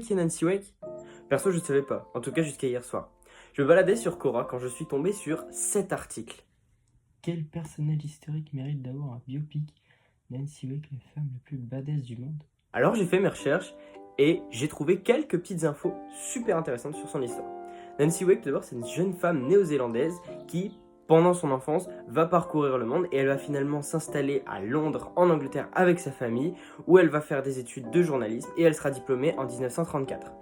Qui est Nancy Wake? Perso, je ne savais pas, en tout cas jusqu'à hier soir. Je me baladais sur Quora quand je suis tombé sur cet article. Quel personnage historique mérite d'avoir un biopic? Nancy Wake, la femme la plus badass du monde. Alors j'ai fait mes recherches et j'ai trouvé quelques petites infos super intéressantes sur son histoire. Nancy Wake, d'abord, c'est une jeune femme néo-zélandaise qui, pendant son enfance, va parcourir le monde et elle va finalement s'installer à Londres, en Angleterre, avec sa famille, où elle va faire des études de journalisme et elle sera diplômée en 1934.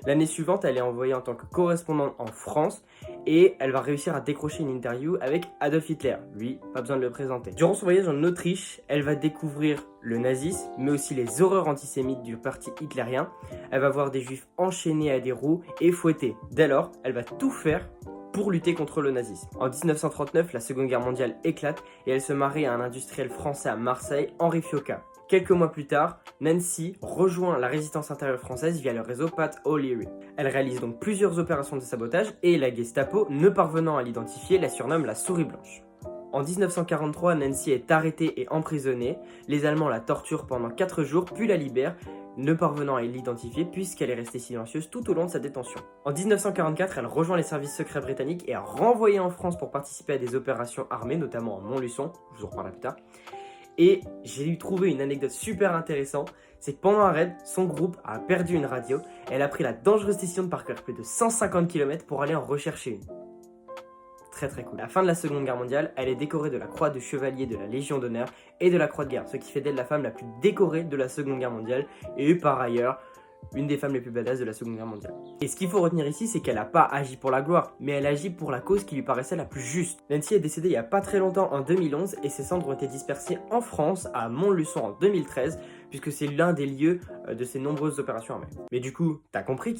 L'année suivante, elle est envoyée en tant que correspondante en France et elle va réussir à décrocher une interview avec Adolf Hitler. Lui, pas besoin de le présenter. Durant son voyage en Autriche, elle va découvrir le nazisme, mais aussi les horreurs antisémites du parti hitlérien. Elle va voir des juifs enchaînés à des roues et fouettés. Dès lors, elle va tout faire pour lutter contre le nazisme. En 1939, la Seconde Guerre mondiale éclate et elle se marie à un industriel français à Marseille, Henri Fiocca. Quelques mois plus tard, Nancy rejoint la résistance intérieure française via le réseau Pat O'Leary. Elle réalise donc plusieurs opérations de sabotage et la Gestapo, ne parvenant à l'identifier, la surnomme la souris blanche. En 1943, Nancy est arrêtée et emprisonnée. Les Allemands la torturent pendant 4 jours, puis la libèrent, ne parvenant à l'identifier puisqu'elle est restée silencieuse tout au long de sa détention. En 1944, elle rejoint les services secrets britanniques et est renvoyée en France pour participer à des opérations armées, notamment à Montluçon, je vous en reparlerai plus tard. Et j'ai trouvé une anecdote super intéressante, c'est que pendant un raid, son groupe a perdu une radio et elle a pris la dangereuse décision de parcourir plus de 150 km pour aller en rechercher une. Très très cool. À la fin de la Seconde Guerre mondiale, elle est décorée de la croix de chevalier de la Légion d'honneur et de la croix de guerre, ce qui fait d'elle la femme la plus décorée de la Seconde Guerre mondiale et par ailleurs, une des femmes les plus badass de la Seconde Guerre mondiale. Et ce qu'il faut retenir ici, c'est qu'elle n'a pas agi pour la gloire, mais elle agit pour la cause qui lui paraissait la plus juste. Nancy est décédée il n'y a pas très longtemps, en 2011, et ses cendres ont été dispersées en France, à Montluçon en 2013, puisque c'est l'un des lieux de ses nombreuses opérations armées. Mais du coup, t'as compris